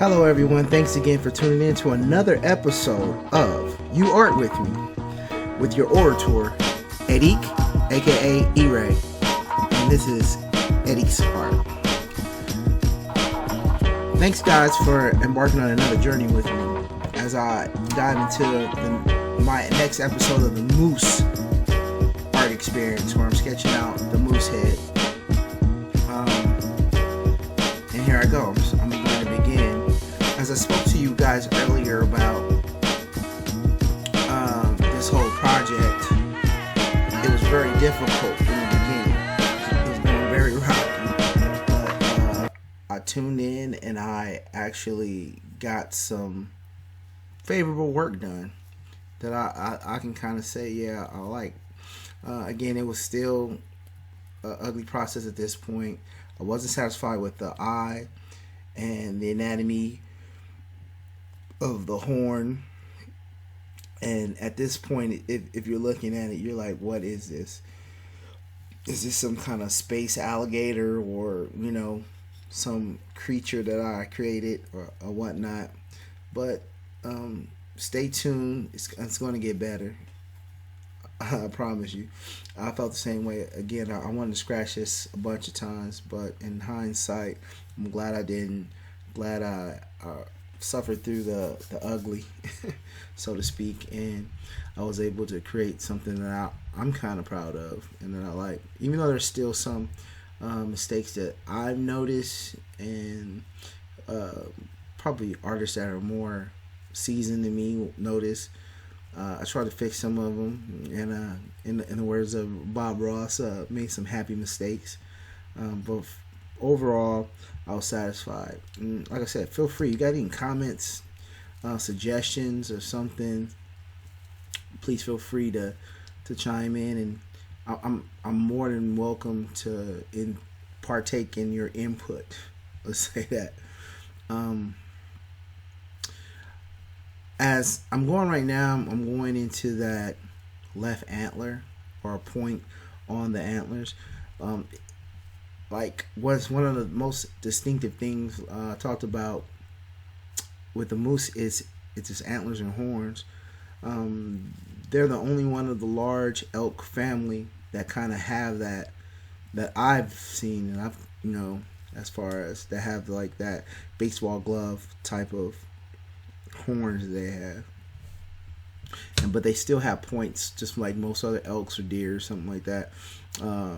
Hello, everyone. Thanks again for tuning in to another episode of You Art With Me with your orator, Edik, aka E-Ray. And this is Edik's Art. Thanks, guys, for embarking on another journey with me as I dive into my next episode of the Moose art experience, where I'm sketching out the moose head. And here I go. I'm going to begin. As I spoke to you guys earlier about this whole project, it was very difficult in the beginning. It was going very rocky. But I tuned in and I actually got some favorable work done that I can kind of say, yeah, I like. Again, it was still an ugly process at this point. I wasn't satisfied with the eye and the anatomy of the horn. And at this point, if you're looking at it, you're like, what is this? Is this some kind of space alligator or, some creature that I created or whatnot? But stay tuned. It's going to get better. I promise you. I felt the same way. Again, I wanted to scratch this a bunch of times, but in hindsight, I'm glad I didn't. Glad I suffered through the ugly, so to speak, and I was able to create something that I'm kind of proud of and that I like. Even though there's still some mistakes that I've noticed, and probably artists that are more seasoned than me notice. I tried to fix some of them, and in the words of Bob Ross, made some happy mistakes. But overall, I was satisfied. And like I said, feel free. You got any comments, suggestions, or something? Please feel free to chime in, and I'm more than welcome to partake in your input. Let's say that. As I'm going right now, I'm going into that left antler, or a point on the antlers. Like, what's one of the most distinctive things I talked about with the moose is its antlers and horns. They're the only one of the large elk family that kind of have that I've seen, and I've as far as that have like that baseball glove type of horns they have, but they still have points, just like most other elks or deer or something like that. I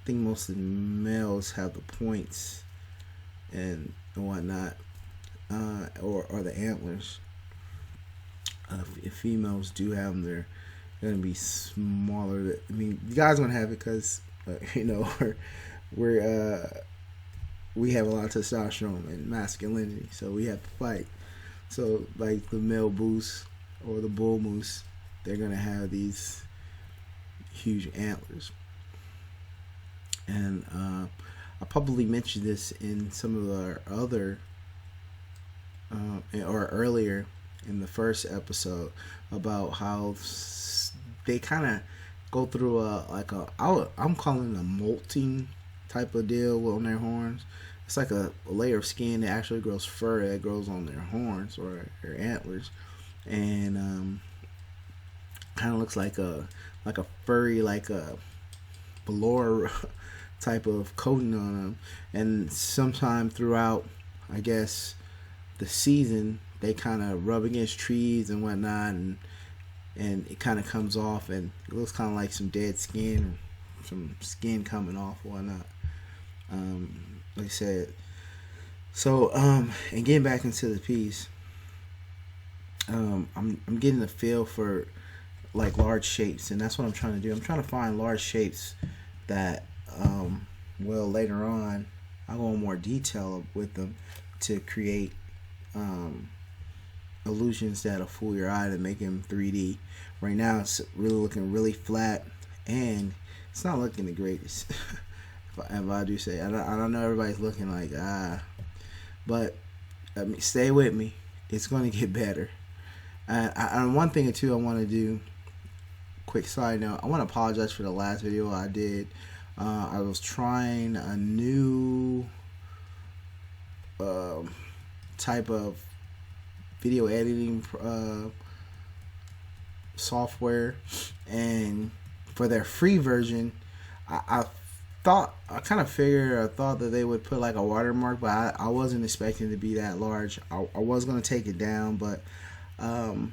think most of the males have the points and whatnot, or the antlers. If females do have them, they're gonna be smaller. I mean, the guys gonna have it because we have a lot of testosterone and masculinity, so we have to fight. So, like the male moose or the bull moose, they're going to have these huge antlers. And I probably mentioned this in some of our other, or earlier in the first episode, about how they kind of go through I'm calling it a molting type of deal on their horns. It's like a layer of skin that actually grows fur that grows on their horns or their antlers, and kind of looks like a furry, like a velour type of coating on them. And sometime throughout, I guess, the season, they kind of rub against trees and whatnot, and it kind of comes off, and it looks kind of like some dead skin, or some skin coming off or whatnot. Like I said, so and getting back into the piece, I'm getting a feel for like large shapes, and that's what I'm trying to do. I'm trying to find large shapes that later on I'll go in more detail with them to create illusions that'll fool your eye to make them 3D. Right now it's really looking really flat, and it's not looking the greatest. If I do say, I don't know, everybody's looking like, but stay with me. It's going to get better. And one thing or two I want to do, quick side note, I want to apologize for the last video I did. I was trying a new type of video editing software, and for their free version, I thought that they would put like a watermark, but I wasn't expecting it to be that large. I was gonna take it down, but I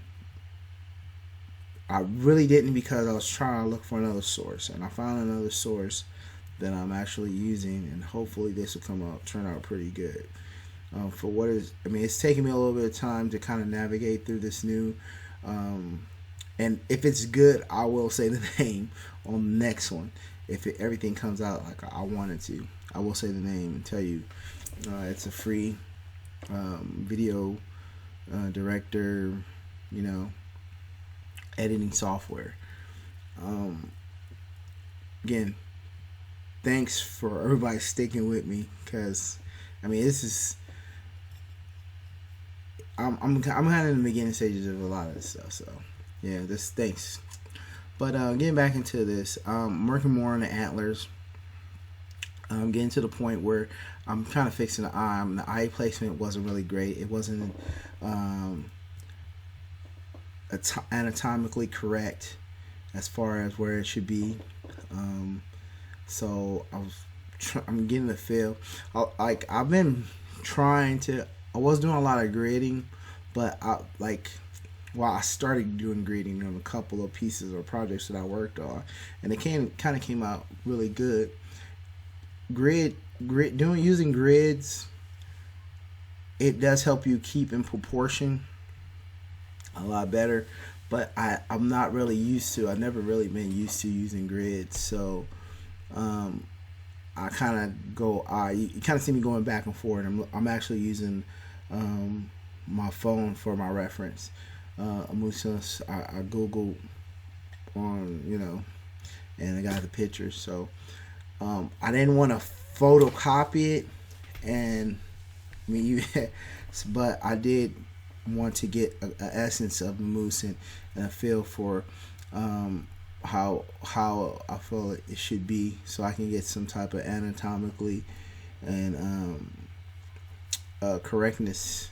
really didn't, because I was trying to look for another source, and I found another source that I'm actually using, and hopefully this will turn out pretty good. For what is, I mean, it's taken me a little bit of time to kind of navigate through this new, and if it's good, I will say the name on the next one. If everything comes out like I want it to, I will say the name and tell you. It's a free video director, editing software. Again, thanks for everybody sticking with me, because I mean, this is, I'm kind of in the beginning stages of a lot of this stuff, so yeah, thanks. But getting back into this, I'm working more on the antlers. I'm getting to the point where I'm kind of fixing the eye. The eye placement wasn't really great. It wasn't anatomically correct as far as where it should be. So I'm getting the feel. I've been trying to. I was doing a lot of grading, but I started doing grading on a couple of pieces or projects that I worked on, and it kind of came out really good. Using grids, it does help you keep in proportion a lot better, but I'm not really used to. I've never really been used to using grids, so I kind of go. You kind of see me going back and forth. I'm actually using my phone for my reference. I Googled on, and I got the pictures. So I didn't want to photocopy it, and I mean but I did want to get an essence of the moose and a feel for how I feel it should be, so I can get some type of anatomically and correctness,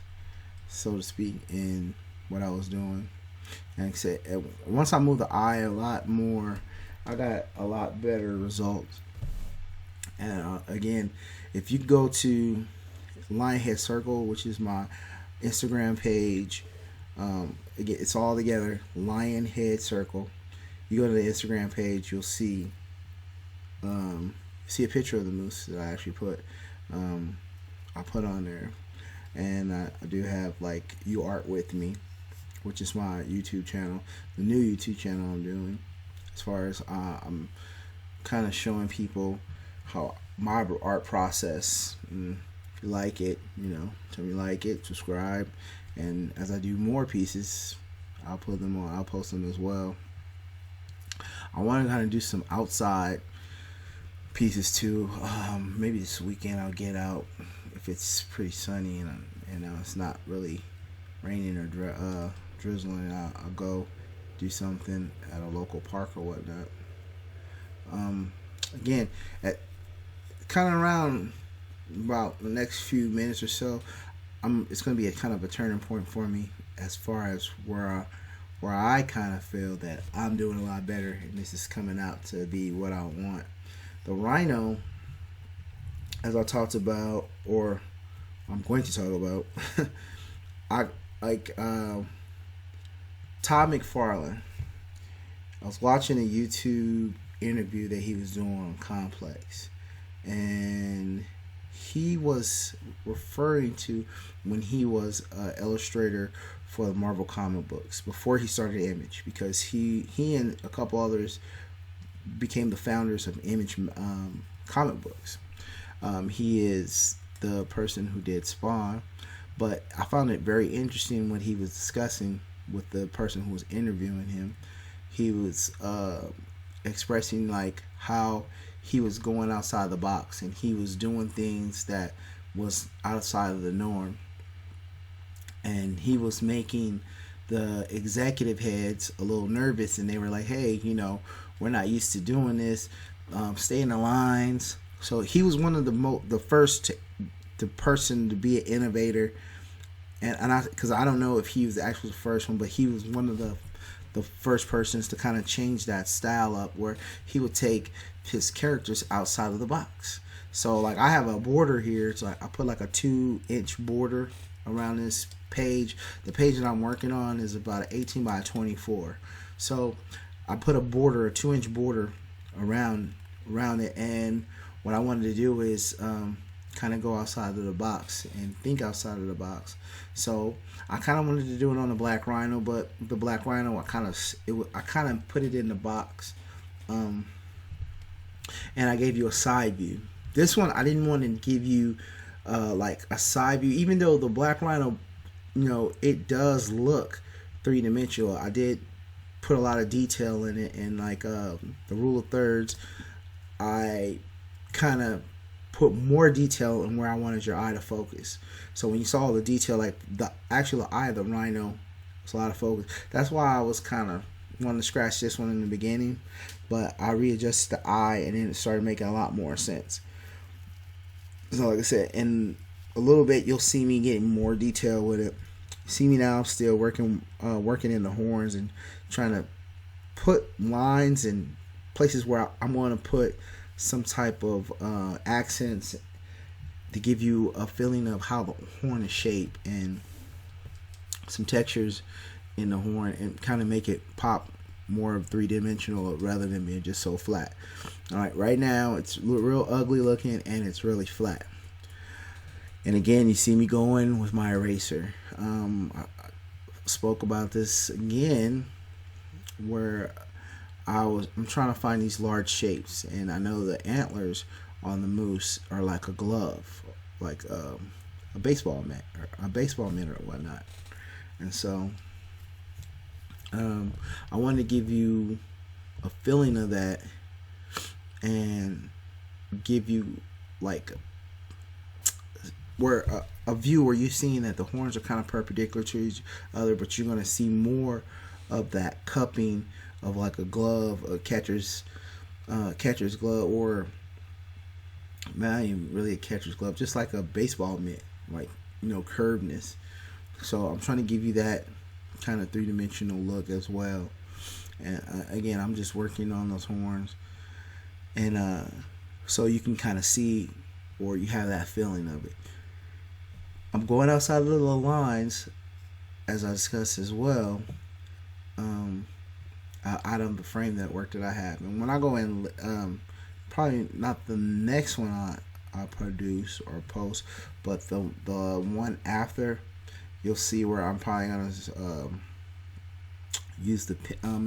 so to speak, in what I was doing. And like I said, once I moved the eye a lot more, I got a lot better results. And again, if you go to Lionhead Circle, which is my Instagram page, again, it's all together, Lionhead Circle. You go to the Instagram page, you'll see a picture of the moose that I actually put on there. And I do have You Art With Me, which is my YouTube channel, the new YouTube channel I'm doing, as far as I'm kind of showing people how my art process. And if you like it, tell me you like it, subscribe, and as I do more pieces, I'll post them as well. I want to kind of do some outside pieces too. Maybe this weekend I'll get out if it's pretty sunny and it's not really raining or drizzling. I'll go do something at a local park or whatnot. Again, at kind of around about the next few minutes or so, it's going to be a kind of a turning point for me as far as where I kind of feel that I'm doing a lot better, and this is coming out to be what I want. The rhino, as I talked about, or I'm going to talk about, Todd McFarlane. I was watching a YouTube interview that he was doing on Complex, and he was referring to when he was an illustrator for the Marvel comic books before he started Image, because he and a couple others became the founders of Image comic books. He is the person who did Spawn, but I found it very interesting when he was discussing with the person who was interviewing him. He was expressing how he was going outside the box, and he was doing things that was outside of the norm, and he was making the executive heads a little nervous, and they were like, hey, we're not used to doing this, stay in the lines. So he was one of the person to be an innovator and I, because I don't know if he was the actual first one, but he was one of the first persons to kind of change that style up, where he would take his characters outside of the box. So like I have a border here. It's like I put like a 2-inch border around this page. The page that I'm working on is about an 18 by 24. So I put a 2-inch border around it, and what I wanted to do is kind of go outside of the box and think outside of the box. So I kind of wanted to do it on the Black Rhino, but the Black Rhino I kind of put it in the box, and I gave you a side view. This one I didn't want to give you like a side view, even though the Black Rhino, it does look 3-dimensional. I did put a lot of detail in it, and like the rule of thirds, I kind of put more detail in where I wanted your eye to focus. So when you saw the detail, like the actual eye of the rhino was a lot of focus. That's why I was kind of wanting to scratch this one in the beginning, but I readjusted the eye, and then it started making a lot more sense. So like I said, in a little bit you'll see me getting more detail with it. See me now, I'm still working in the horns and trying to put lines in places where I'm going to put some type of accents to give you a feeling of how the horn is shaped, and some textures in the horn, and kind of make it pop more of 3-dimensional rather than being just so flat. Alright, right now it's real ugly looking, and it's really flat. And again, you see me going with my eraser. I spoke about this again, where I'm trying to find these large shapes, and I know the antlers on the moose are like a glove, like a baseball mitt or whatnot. And so I wanted to give you a feeling of that, and give you like a view where you're seeing that the horns are kind of perpendicular to each other, but you're going to see more of that cupping of like a glove, a catcher's glove, or not even really a catcher's glove, just like a baseball mitt, like curvedness. So I'm trying to give you that kind of 3-dimensional look as well. And again, I'm just working on those horns, and so you can kind of see, or you have that feeling of it. I'm going outside of the lines, as I discussed as well, out of the frame that work that I have. And when I go in, probably not the next one I produce or post, but the one after, you'll see where I'm probably gonna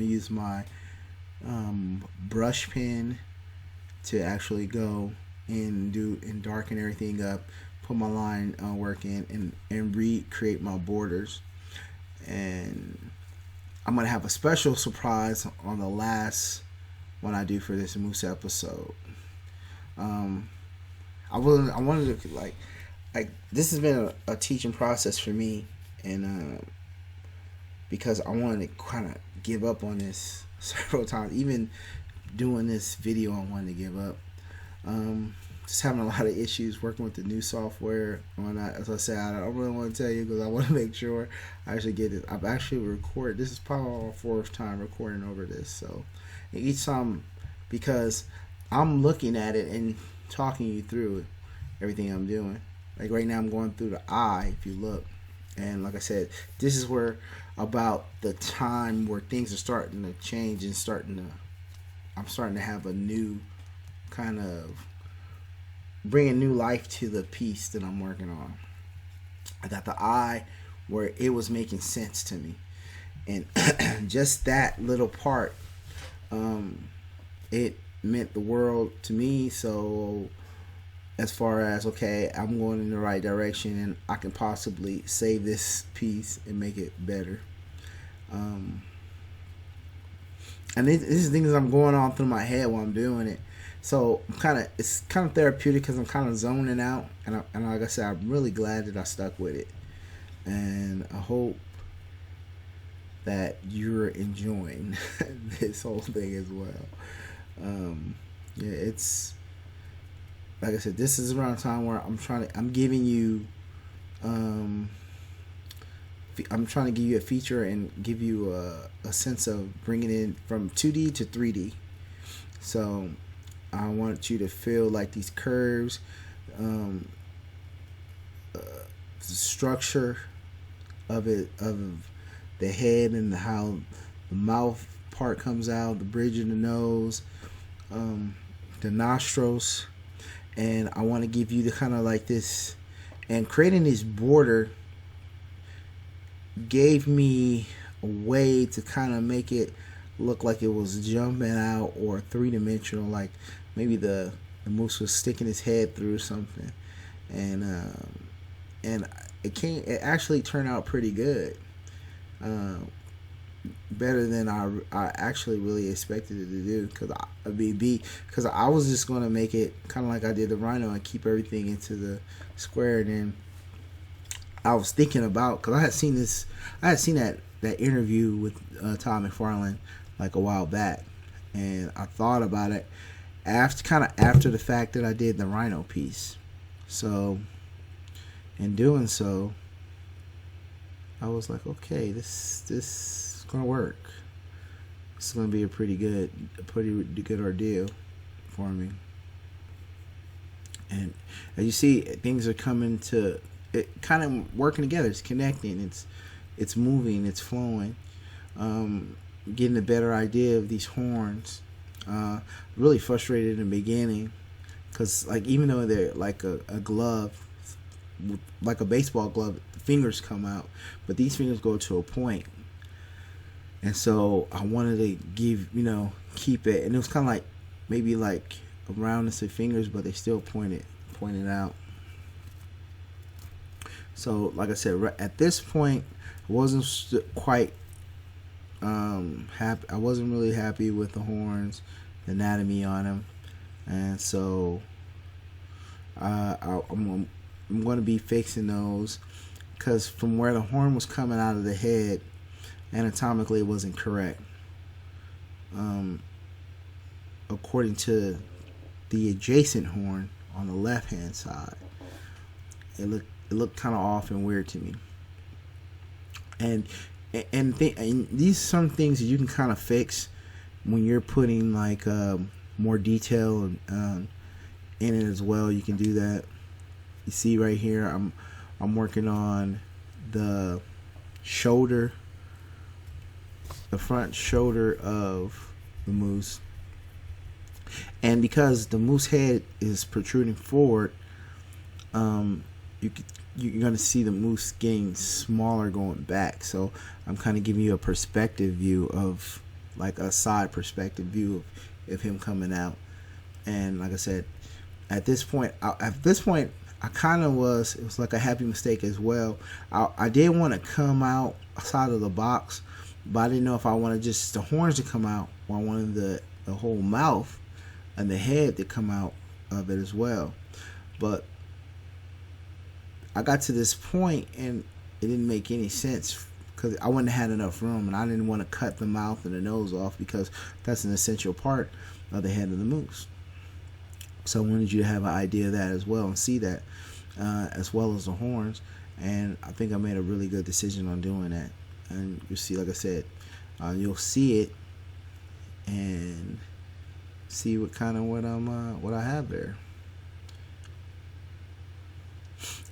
use my brush pen to actually go and darken everything up, put my line work in, and recreate my borders. And I'm gonna have a special surprise on the last one I do for this Moose episode. I wanted to like this has been a teaching process for me, and because I wanted to kind of give up on this several times. Even doing this video, I wanted to give up. Just having a lot of issues working with the new software. As I said, I don't really want to tell you because I want to make sure I actually get it. I've actually recorded. This is probably my 4th time recording over this. So each time, because I'm looking at it and talking you through everything I'm doing. Like right now, I'm going through the eye. If you look, and like I said, this is where about the time where things are starting to change and I'm starting to have a new kind of bringing new life to the piece that I'm working on. I got the eye where it was making sense to me, and just that little part, it meant the world to me. So as far as, okay, I'm going in the right direction, and I can possibly save this piece and make it better. And this is things I'm going on through my head while I'm doing it. So it's kind of therapeutic because I'm kind of zoning out, and like I said, I'm really glad that I stuck with it, and I hope that you're enjoying this whole thing as well. Yeah, it's like I said, this is around a time where I'm giving you I'm trying to give you a feature and give you a sense of bringing it from 2D to 3D. So I want you to feel like these curves, the structure of the head and how the mouth part comes out, the bridge of the nose, the nostrils, and I want to give you the kind of like this, and creating this border gave me a way to kind of make it look like it was jumping out or three-dimensional, like maybe the moose was sticking his head through something, and it actually turned out pretty good, better than I actually really expected it to do, because I was just going to make it kind of like I did the rhino and keep everything into the square. And then I was thinking about, because I had seen that interview with Todd McFarlane like a while back, and I thought about it after the fact that I did the rhino piece. So in doing so, I was like, okay, this is gonna work. It's gonna be a pretty good ordeal for me. And as you see, things are coming to it, kind of working together. It's connecting. It's moving. It's flowing. Getting a better idea of these horns. Really frustrated in the beginning, because like even though they're like a glove, like a baseball glove, the fingers come out, but these fingers go to a point, and so I wanted to keep it, and it was kind of like maybe like a roundness of fingers, but they still pointed out. So like I said, at this point, I wasn't quite happy. I wasn't really happy with the horns, the anatomy on them, and so I'm going to be fixing those, because from where the horn was coming out of the head, anatomically it wasn't correct. According to the adjacent horn on the left hand side, it looked kind of off and weird to me. And these are some things that you can kind of fix when you're putting like more detail in it as well. You can do that. You see right here, I'm working on the shoulder, the front shoulder of the moose, and because the moose head is protruding forward, you're going to see the moose getting smaller going back. So I'm kind of giving you a perspective view of, like a side perspective view of him coming out. And like I said, at this point I kind of was, it was like a happy mistake as well. I did want to come out outside of the box, but I didn't know if I wanted just the horns to come out, or I wanted the whole mouth and the head to come out of it as well. But I got to this point and it didn't make any sense, because I wouldn't have had enough room, and I didn't want to cut the mouth and the nose off, because that's an essential part of the head of the moose. So I wanted you to have an idea of that as well, and see that as well as the horns. And I think I made a really good decision on doing that. And you'll see, like I said, you'll see it and see what I have there.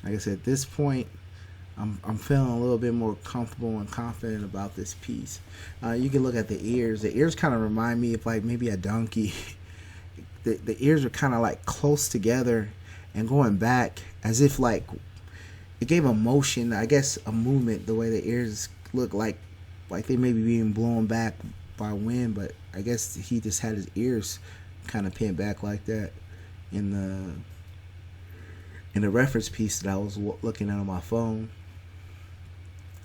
Like I said, at this point, I'm feeling a little bit more comfortable and confident about this piece. You can look at the ears. The ears kind of remind me of like maybe a donkey. The ears are kind of like close together and going back, as if like it gave a motion, I guess a movement, the way the ears look like they may be being blown back by wind, but I guess he just had his ears kind of pinned back like that in the reference piece that I was looking at on my phone.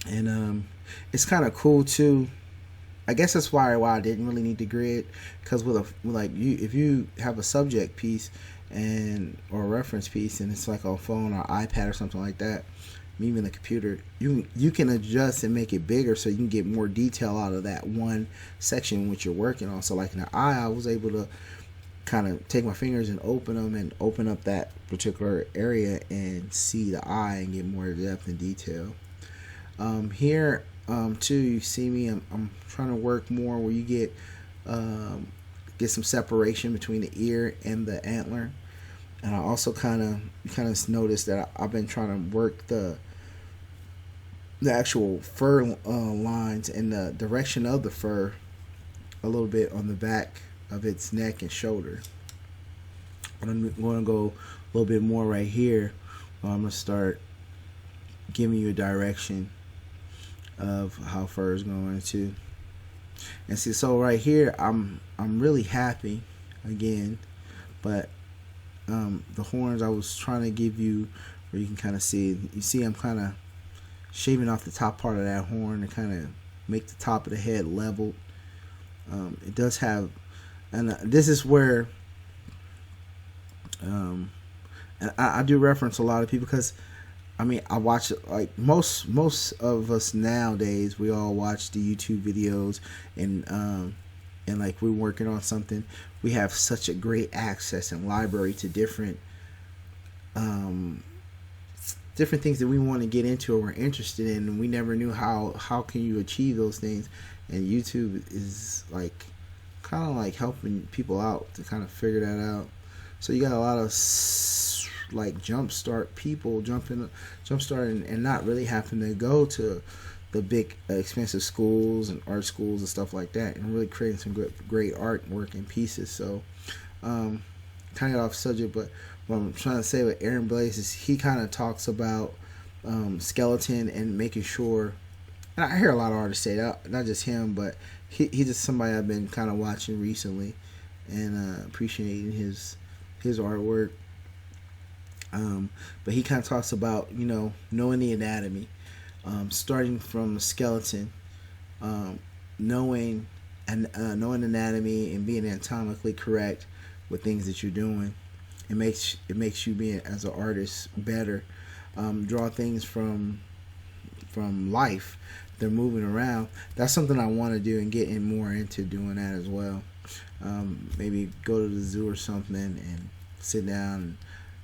And it's kind of cool too. I guess that's why I didn't really need the grid, because if you have a subject piece or a reference piece, and it's like a phone or iPad or something like that, even a computer, you can adjust and make it bigger so you can get more detail out of that one section which you're working on. So like in the eye, I was able to kind of take my fingers and open them and open up that particular area and see the eye and get more depth and detail. Here too, you see me. I'm trying to work more where you um, get some separation between the ear and the antler. And I also kind of noticed that I've been trying to work the actual fur lines and the direction of the fur a little bit on the back of its neck and shoulder. I'm going to go a little bit more right here. I'm going to start giving you a direction of how fur is going to. And see, so right here, I'm really happy again, but the horns I was trying to give you, where you can kind of see. You see, I'm kind of shaving off the top part of that horn to kind of make the top of the head leveled. It does have, and this is where, and I do reference a lot of people because, I mean, I watch like most of us nowadays. We all watch the YouTube videos, and like we're working on something. We have such a great access and library to different things that we want to get into or we're interested in, and we never knew how can you achieve those things. And YouTube is like kind of like helping people out to kind of figure that out. So you got a lot of like jumpstart people jumpstarting and not really having to go to the big expensive schools and art schools and stuff like that, and really creating some great artwork and pieces. So kind of off subject, but what I'm trying to say with Aaron Blaze is he kind of talks about skeleton and making sure, and I hear a lot of artists say that, not just him, but he's just somebody I've been kind of watching recently and appreciating his artwork. But he kind of talks about, knowing the anatomy, starting from the skeleton, knowing anatomy and being anatomically correct with things that you're doing. It makes you being as an artist better. Draw things from life. They're moving around. That's something I want to do and get more into doing that as well. Maybe go to the zoo or something and sit down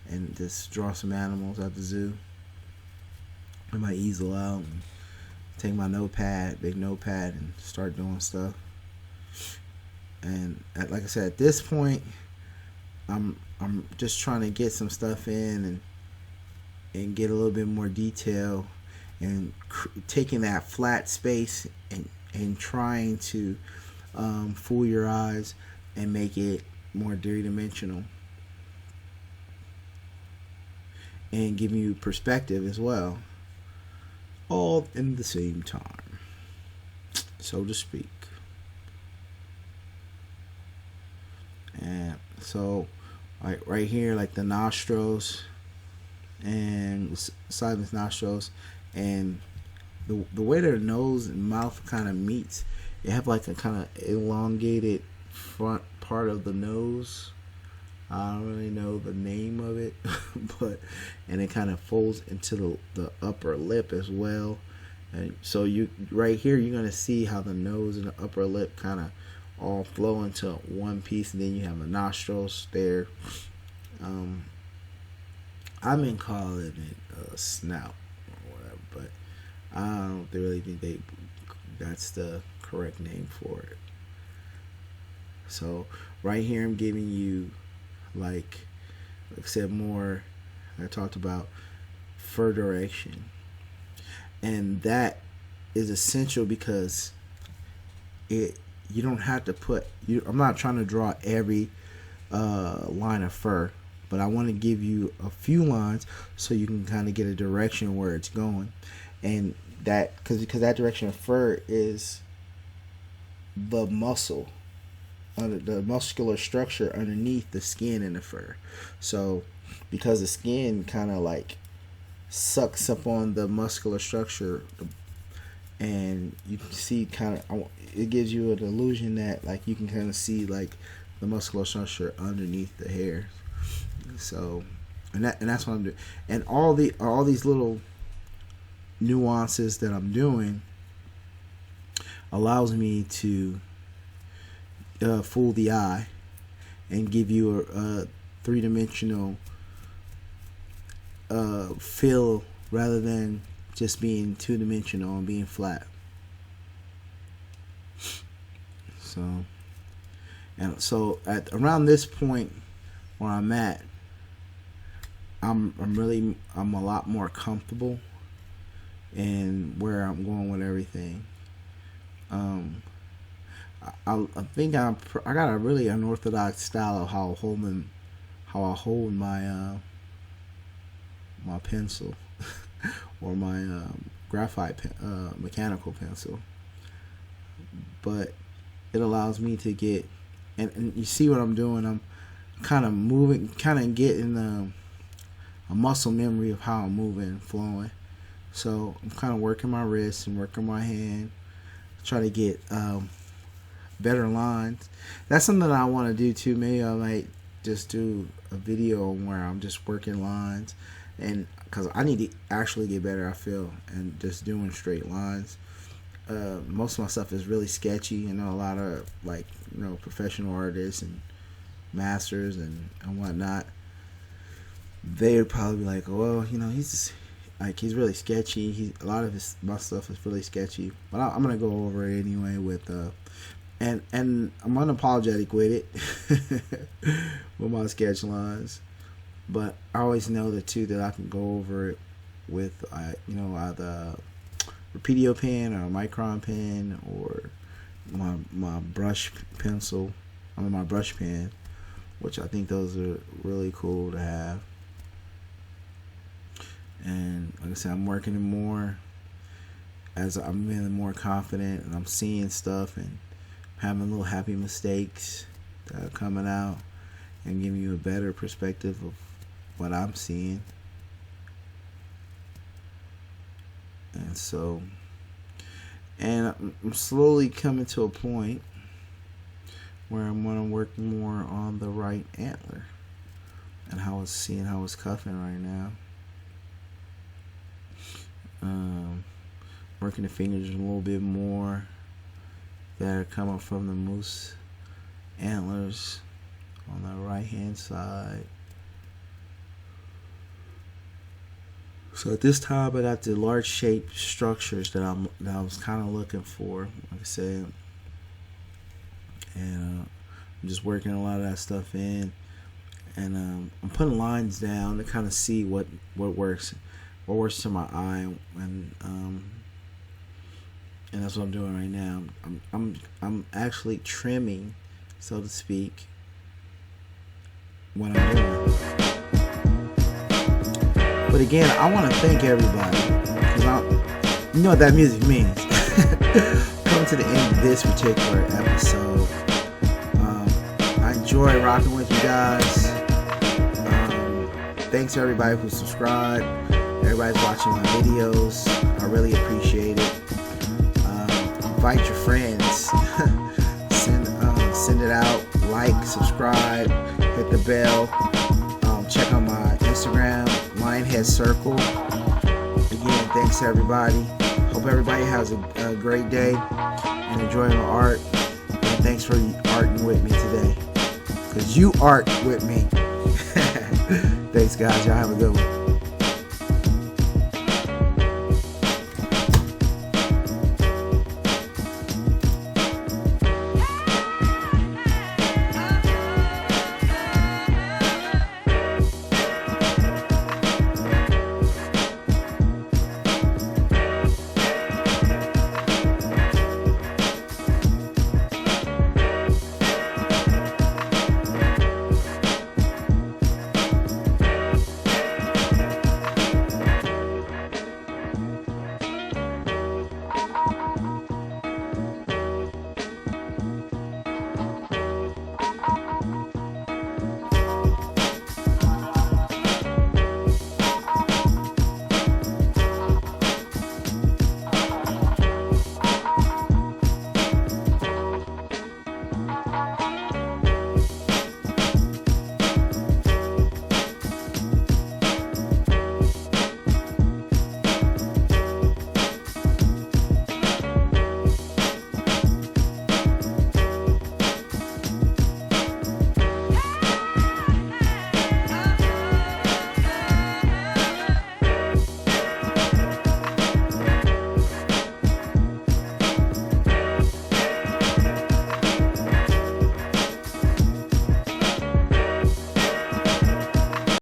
and just draw some animals at the zoo. Put my easel out and take my big notepad, and start doing stuff. And like I said, at this point, I'm just trying to get some stuff in and get a little bit more detail, and taking that flat space and trying to fool your eyes and make it more three-dimensional, and giving you perspective as well, all in the same time, so to speak. And so, like right here, like the nostrils and side of his nostrils, and the way their nose and mouth kind of meets, they have like a kind of elongated front part of the nose. I don't really know the name of it, and it kind of folds into the upper lip as well. And so right here, you're gonna see how the nose and the upper lip kind of all flow into one piece, and then you have the nostrils there. I've been calling it a snout or whatever, but I don't really think that's the correct name for it. So right here, I'm giving you, like I said, more. I talked about fur direction, and that is essential because you don't have to put. I'm not trying to draw every line of fur, but I want to give you a few lines so you can kind of get a direction where it's going, and that because that direction of fur is the muscle. The muscular structure underneath the skin and the fur. So because the skin kind of like sucks up on the muscular structure, and you can see it gives you an illusion that like you can kind of see like the muscular structure underneath the hair. So and that's what I'm doing, and all these little nuances that I'm doing allows me to fool the eye and give you a three-dimensional feel rather than just being two-dimensional and being flat. So at around this point where I'm at, I'm a lot more comfortable in where I'm going with everything. I think I got a really unorthodox style of how I hold my my pencil or my graphite mechanical pencil, but it allows me to get and you see what I'm doing. I'm kind of moving, kind of getting a muscle memory of how I'm moving and flowing. So I'm kind of working my wrist and working my hand, try to get better lines. That's something that I want to do too. Maybe I might just do a video where I'm just working lines, and because I need to actually get better, I feel, and just doing straight lines. Most of my stuff is really sketchy. You know, a lot of professional artists and masters and whatnot. They would probably be like, well, he's really sketchy. A lot of my stuff is really sketchy. But I'm gonna go over it anyway with and I'm unapologetic with it with my sketch lines. But I always know that I can go over it with either Rapidio pen or a Micron pen or my brush pencil. My brush pen, which I think those are really cool to have. And like I said, I'm working it more as I'm feeling more confident, and I'm seeing stuff and having little happy mistakes that are coming out and giving you a better perspective of what I'm seeing. And so, and I'm slowly coming to a point where I'm going to work more on the right antler and how it's cuffing right now. Working the fingers a little bit more that are coming from the moose antlers on the right hand side. So at this time, I got the large shape structures that I was kind of looking for, like I said, and I'm just working a lot of that stuff in, and I'm putting lines down to kind of see what works to my eye, and that's what I'm doing right now. I'm actually trimming, so to speak, what I'm doing. But again, I want to thank everybody, because you know what that music means. Coming to the end of this particular episode, I enjoy rocking with you guys. Thanks to everybody who subscribed, everybody's watching my videos. I really appreciate it. Invite your friends. Send it out. Like, subscribe, hit the bell. Check out my Instagram, Lionhead Circle. Again, thanks to everybody. Hope everybody has a great day and enjoy my art. And thanks for arting with me today, because you art with me. Thanks, guys. Y'all have a good one.